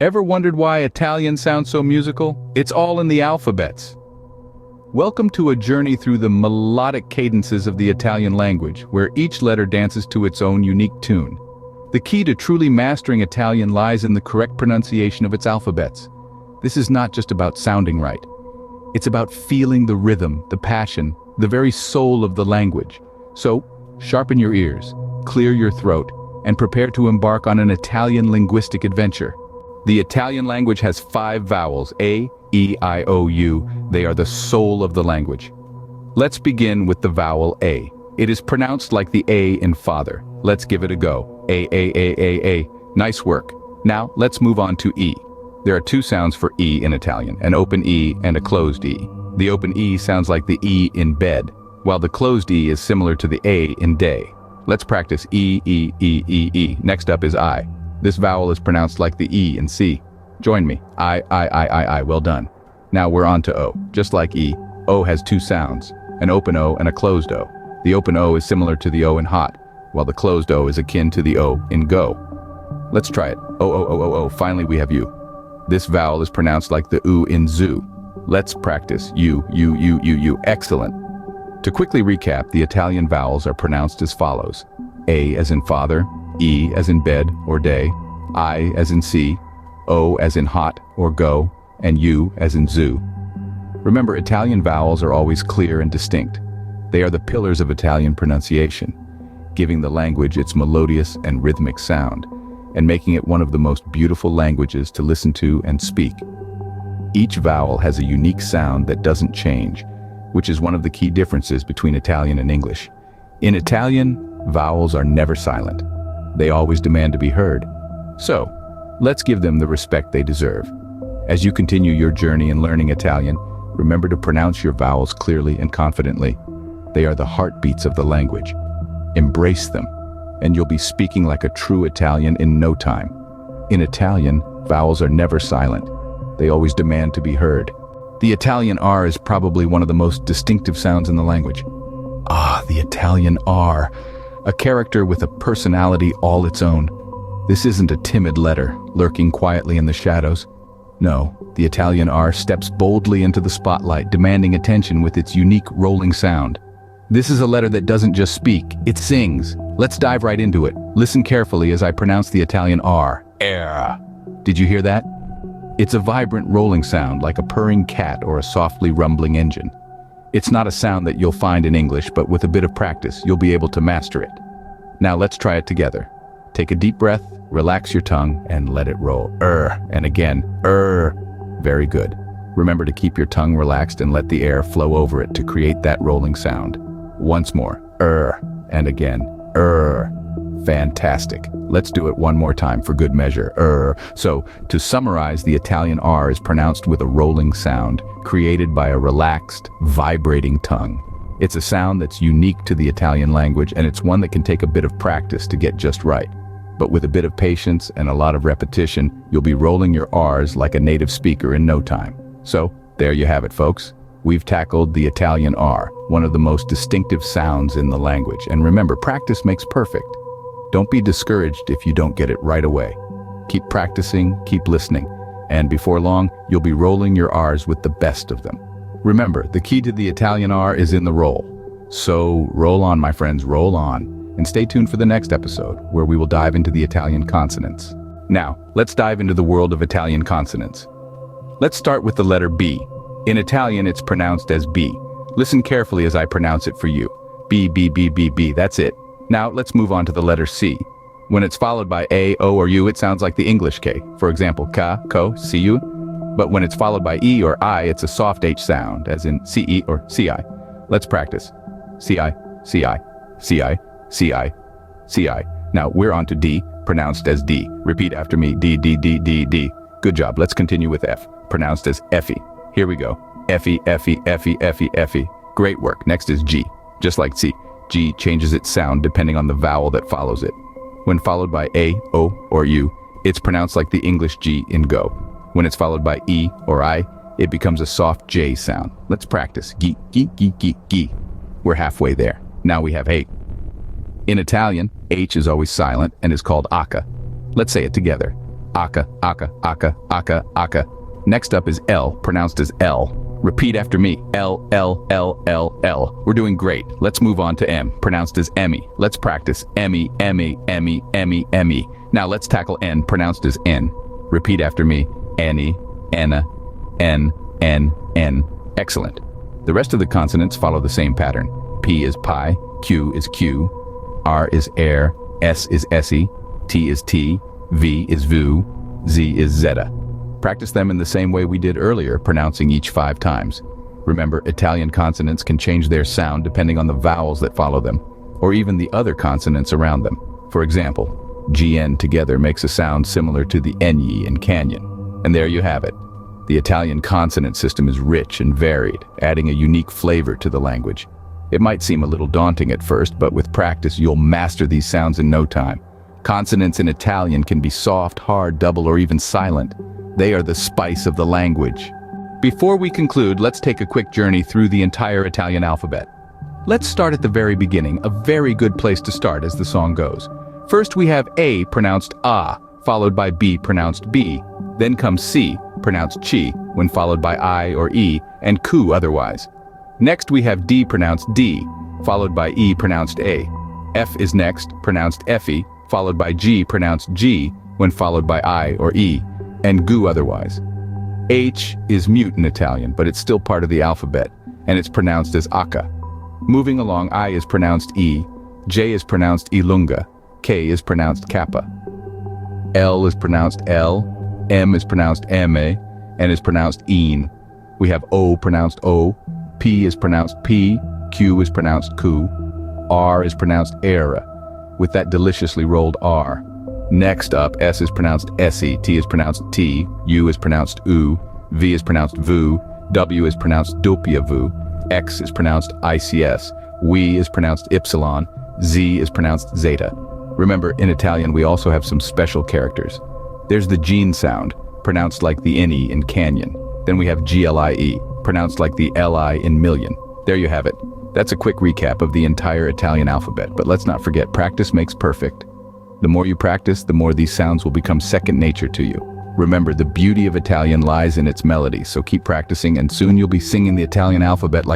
Ever wondered why Italian sounds so musical? It's all in the alphabets. Welcome to a journey through the melodic cadences of the Italian language, where each letter dances to its own unique tune. The key to truly mastering Italian lies in the correct pronunciation of its alphabets. This is not just about sounding right. It's about feeling the rhythm, the passion, the very soul of the language. So, sharpen your ears, clear your throat, and prepare to embark on an Italian linguistic adventure. The Italian language has 5 vowels, A, E, I, O, U. They are the soul of the language. Let's begin with the vowel A. It is pronounced like the A in father. Let's give it a go. A. Nice work. Now, let's move on to E. There are 2 sounds for E in Italian, an open E and a closed E. The open E sounds like the E in bed, while the closed E is similar to the A in day. Let's practice E. Next up is I. This vowel is pronounced like the E in C. Join me. I. Well done. Now we're on to O. Just like E, O has 2 sounds, an open O and a closed O. The open O is similar to the O in hot, while the closed O is akin to the O in go. Let's try it. O. Finally we have U. This vowel is pronounced like the U in zoo. Let's practice U. Excellent. To quickly recap, the Italian vowels are pronounced as follows. A as in father, E as in bed or day, I as in see, O as in hot or go, and U as in zoo. Remember, Italian vowels are always clear and distinct. They are the pillars of Italian pronunciation, giving the language its melodious and rhythmic sound, and making it one of the most beautiful languages to listen to and speak. Each vowel has a unique sound that doesn't change, which is one of the key differences between Italian and English. In Italian, vowels are never silent. They always demand to be heard. So, let's give them the respect they deserve. As you continue your journey in learning Italian, remember to pronounce your vowels clearly and confidently. They are the heartbeats of the language. Embrace them, and you'll be speaking like a true Italian in no time. In Italian, vowels are never silent. They always demand to be heard. The Italian R is probably one of the most distinctive sounds in the language. Ah, the Italian R. A character with a personality all its own. This isn't a timid letter, lurking quietly in the shadows. No, the Italian R steps boldly into the spotlight, demanding attention with its unique rolling sound. This is a letter that doesn't just speak, it sings. Let's dive right into it. Listen carefully as I pronounce the Italian R. Air. Did you hear that? It's a vibrant rolling sound like a purring cat or a softly rumbling engine. It's not a sound that you'll find in English, but with a bit of practice, you'll be able to master it. Now let's try it together. Take a deep breath, relax your tongue, and let it roll. And again, Very good. Remember to keep your tongue relaxed and let the air flow over it to create that rolling sound. Once more, and again, Fantastic. Let's do it one more time for good measure. So, to summarize, the Italian R is pronounced with a rolling sound, created by a relaxed, vibrating tongue. It's a sound that's unique to the Italian language, and it's one that can take a bit of practice to get just right. But with a bit of patience and a lot of repetition, you'll be rolling your R's like a native speaker in no time. So, there you have it, folks. We've tackled the Italian R, one of the most distinctive sounds in the language. And remember, practice makes perfect. Don't be discouraged if you don't get it right away. Keep practicing, keep listening, and before long, you'll be rolling your R's with the best of them. Remember, the key to the Italian R is in the roll. So roll on, my friends, roll on. And stay tuned for the next episode, where we will dive into the Italian consonants. Now, let's dive into the world of Italian consonants. Let's start with the letter B. In Italian, it's pronounced as B. Listen carefully as I pronounce it for you. B, that's it. Now, let's move on to the letter C. When it's followed by A, O, or U, it sounds like the English K. For example, ka, ko, see you. But when it's followed by E or I, it's a soft H sound, as in CE or CI. Let's practice. CI, CI, CI, CI, CI. Now, we're on to D, pronounced as D. Repeat after me, D, D, D, D, D. Good job. Let's continue with F, pronounced as Effie. Here we go. Effie, Effie, Effie, Effie, Effie. Great work. Next is G. Just like C, G changes its sound depending on the vowel that follows it. When followed by A, O, or U, it's pronounced like the English G in go. When it's followed by E or I, it becomes a soft J sound. Let's practice. Gi, gi, gi, gi, gi. We're halfway there. Now we have H. In Italian, H is always silent and is called H. Let's say it together. aka, aka, aka, aka, aka. Next up is L, pronounced as L. Repeat after me. L, L, L, L, L. We're doing great. Let's move on to M, pronounced as Emmy. Let's practice. Emmy, Emmy, Emmy, Emmy, Emmy. Now let's tackle N, pronounced as N. Repeat after me. Annie, Anna, N, N, N. Excellent. The rest of the consonants follow the same pattern. P is pi, Q is Q, R is air, S is essie, T is T, V is vu, Z is zeta. Practice them in the same way we did earlier, pronouncing each 5 times. Remember, Italian consonants can change their sound depending on the vowels that follow them, or even the other consonants around them. For example, GN together makes a sound similar to the NY in canyon. And there you have it. The Italian consonant system is rich and varied, adding a unique flavor to the language. It might seem a little daunting at first, but with practice you'll master these sounds in no time. Consonants in Italian can be soft, hard, double, or even silent. They are the spice of the language. Before we conclude, let's take a quick journey through the entire Italian alphabet. Let's start at the very beginning, a very good place to start as the song goes. First we have A pronounced A, followed by B pronounced B. Then comes C, pronounced chi, when followed by I or E, and ku otherwise. Next we have D pronounced D, followed by E pronounced A. F is next, pronounced Effie, followed by G pronounced G, when followed by I or E, and gu otherwise. H is mute in Italian, but it's still part of the alphabet, and it's pronounced as aka. Moving along, I is pronounced E, J is pronounced ilunga, K is pronounced kappa. L is pronounced L, M is pronounced M-A, and is pronounced een. We have O pronounced O, P is pronounced P, Q is pronounced Q, R is pronounced era, with that deliciously rolled R. Next up, S is pronounced Essie, T is pronounced T, U is pronounced U, V is pronounced VU, W is pronounced doppia vu, X is pronounced ICS, Y is pronounced Ypsilon, Z is pronounced Zeta. Remember, in Italian we also have some special characters. There's the gene sound, pronounced like the NE in canyon. Then we have GLIE, pronounced like the LI in million. There you have it. That's a quick recap of the entire Italian alphabet, but let's not forget, practice makes perfect. The more you practice, the more these sounds will become second nature to you. Remember, the beauty of Italian lies in its melody, so keep practicing and soon you'll be singing the Italian alphabet like